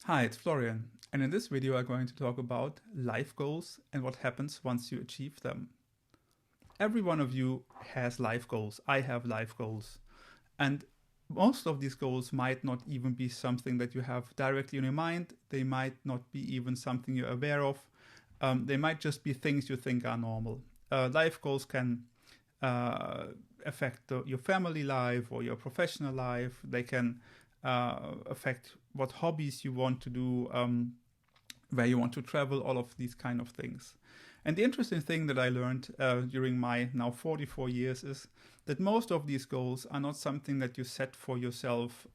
Hi, it's Florian, and in this video I'm going to talk about life goals and what happens once you achieve them. Every one of you has life goals. I have life goals. And most of these goals might not even be something that you have directly in your mind. They might not be even something you're aware of. They might just be things you think are normal. Life goals can affect your family life or your professional life. They can affect what hobbies you want to do, where you want to travel, all of these kind of things. And the interesting thing that I learned during my now 44 years is that most of these goals are not something that you set for yourself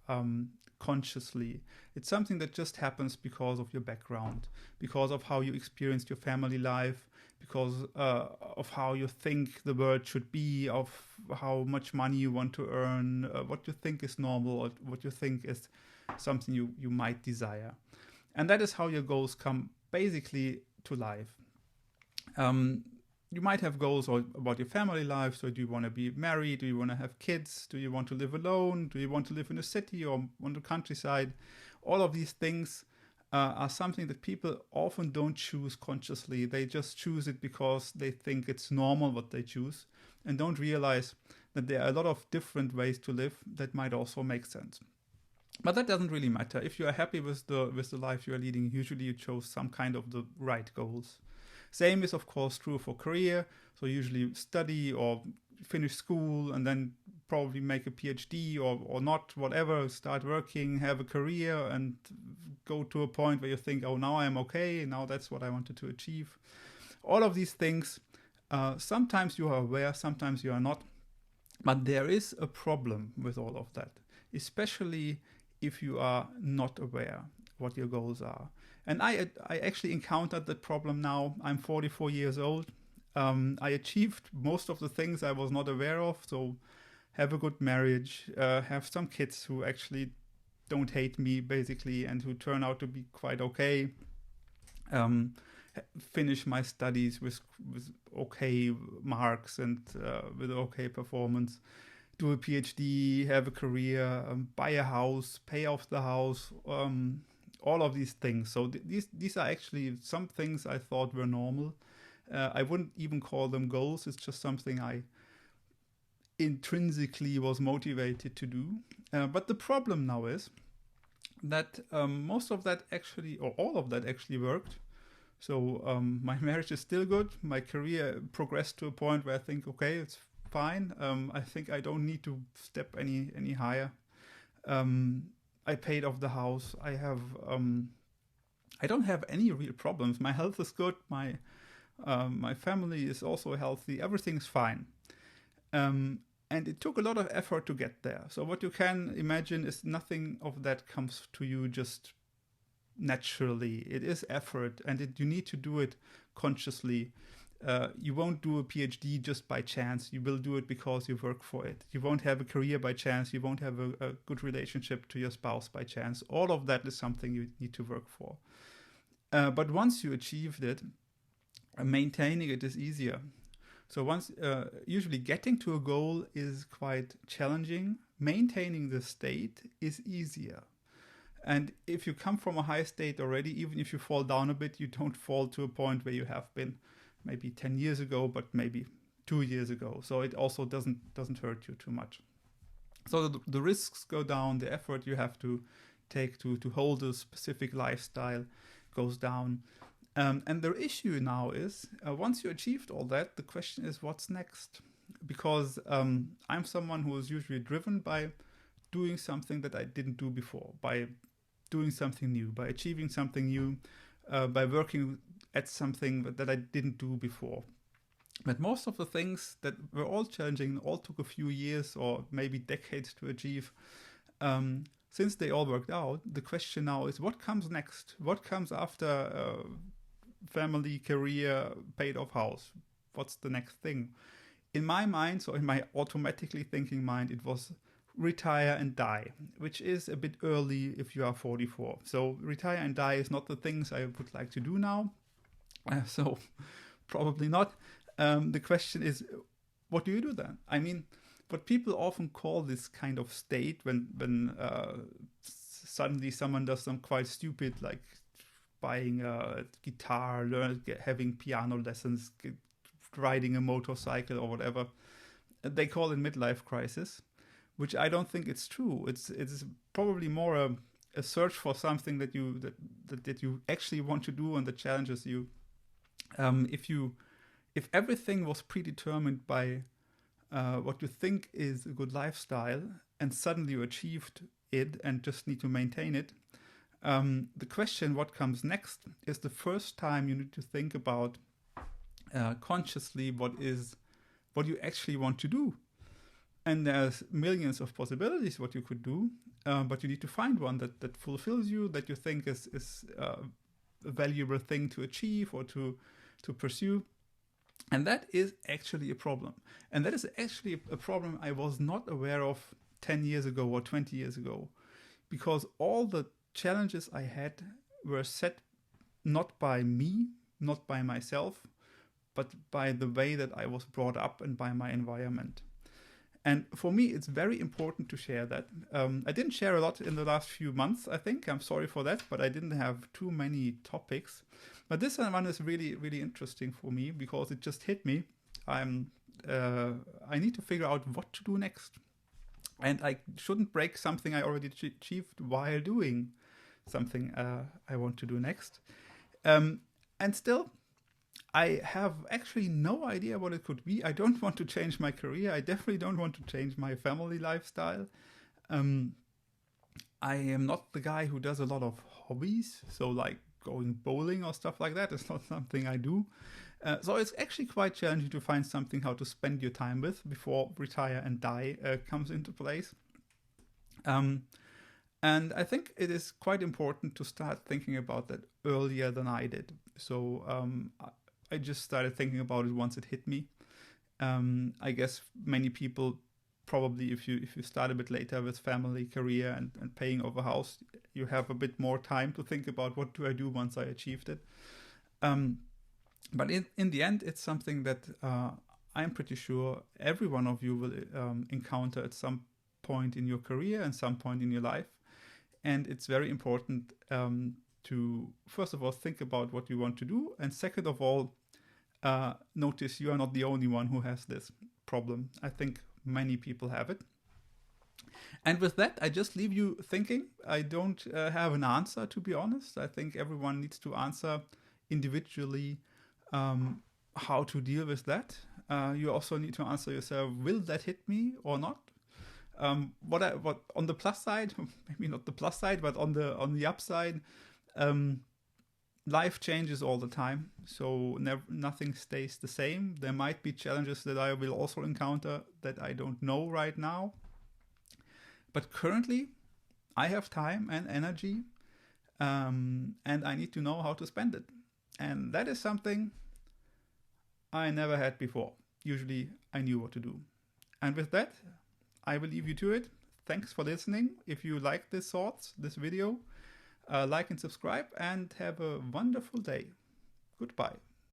consciously. It's something that just happens because of your background, because of how you experienced your family life, because of how you think the world should be, of how much money you want to earn, what you think is normal, or what you think is something you might desire. And that is how your goals come basically to life. You might have goals about your family life. So do you want to be married? Do you want to have kids? Do you want to live alone? Do you want to live in a city or on the countryside? All of these things are something that people often don't choose consciously. They just choose it because they think it's normal what they choose and don't realize that there are a lot of different ways to live that might also make sense. But that doesn't really matter. If you are happy with the life you are leading, usually you chose some kind of the right goals. Same is of course true for career. So usually study or finish school and then probably make a PhD or not, whatever, start working, have a career and go to a point where you think, oh, now I'm okay, now that's what I wanted to achieve. All of these things, sometimes you are aware, sometimes you are not. But there is a problem with all of that, especially if you are not aware what your goals are. And I actually encountered that problem now. I'm 44 years old. I achieved most of the things I was not aware of. So have a good marriage, have some kids who actually don't hate me basically and who turn out to be quite okay. Finish my studies with okay marks and with okay performance. Do a PhD, have a career, buy a house, pay off the house, all of these things. So these are actually some things I thought were normal. I wouldn't even call them goals. It's just something I intrinsically was motivated to do. But the problem now is that most of that actually, or all of that actually worked. So my marriage is still good. My career progressed to a point where I think, okay, it's fine. I think I don't need to step any higher. I paid off the house. I don't have any real problems. My health is good. My family is also healthy. Everything's fine. And it took a lot of effort to get there. So what you can imagine is nothing of that comes to you just naturally. It is effort, and you need to do it consciously. You won't do a PhD just by chance. You will do it because you work for it. You won't have a career by chance. You won't have a good relationship to your spouse by chance. All of that is something you need to work for. But once you achieved it, maintaining it is easier. So usually getting to a goal is quite challenging. Maintaining the state is easier. And if you come from a high state already, even if you fall down a bit, you don't fall to a point where you have been maybe 10 years ago, but maybe 2 years ago. So it also doesn't hurt you too much. So the risks go down, the effort you have to take to hold a specific lifestyle goes down. And the issue now is, once you achieved all that, the question is what's next? Because I'm someone who is usually driven by doing something that I didn't do before, by doing something new, by achieving something new, by working at something that I didn't do before. But most of the things that were all challenging, all took a few years or maybe decades to achieve. Since they all worked out, the question now is what comes next? What comes after family, career, paid off house? What's the next thing? In my mind, so in my automatically thinking mind, it was retire and die, which is a bit early if you are 44. So retire and die is not the things I would like to do now. So probably not. The question is, what do you do then? I mean, what people often call this kind of state when suddenly someone does some quite stupid, like buying a guitar, having piano lessons, riding a motorcycle or whatever. They call it midlife crisis, which I don't think it's true. It's probably more a search for something that you actually want to do and that challenges you. If everything was predetermined by what you think is a good lifestyle, and suddenly you achieved it and just need to maintain it, the question what comes next is the first time you need to think about consciously what you actually want to do. And there's millions of possibilities what you could do, but you need to find one that fulfills you, that you think is a valuable thing to achieve or to pursue. And that is actually a problem. And that is actually a problem I was not aware of 10 years ago or 20 years ago, because all the challenges I had were set not by me, not by myself, but by the way that I was brought up and by my environment. And for me, it's very important to share that. I didn't share a lot in the last few months, I think. I'm sorry for that, but I didn't have too many topics. But this one is really, really interesting for me because it just hit me. I need to figure out what to do next. And I shouldn't break something I already achieved while doing something I want to do next. And still, I have actually no idea what it could be. I don't want to change my career. I definitely don't want to change my family lifestyle. I am not the guy who does a lot of hobbies. So like going bowling or stuff like that is not something I do. So it's actually quite challenging to find something how to spend your time with before retire and die comes into place. And I think it is quite important to start thinking about that earlier than I did. So I just started thinking about it once it hit me. I guess many people probably, if you start a bit later with family, career, and paying off a house, you have a bit more time to think about what do I do once I achieved it. But in the end, it's something that I'm pretty sure every one of you will encounter at some point in your career and some point in your life. And it's very important to, first of all, think about what you want to do. And second of all, notice you are not the only one who has this problem. I think many people have it. And with that, I just leave you thinking. I don't have an answer, to be honest. I think everyone needs to answer individually how to deal with that. You also need to answer yourself, will that hit me or not? What on the plus side, maybe not the plus side, but on the upside, life changes all the time, so nothing stays the same. There might be challenges that I will also encounter that I don't know right now. But currently, I have time and energy, and I need to know how to spend it. And that is something I never had before. Usually, I knew what to do. And with that, I will leave you to it. Thanks for listening. If you like this video, like and subscribe, and have a wonderful day. Goodbye.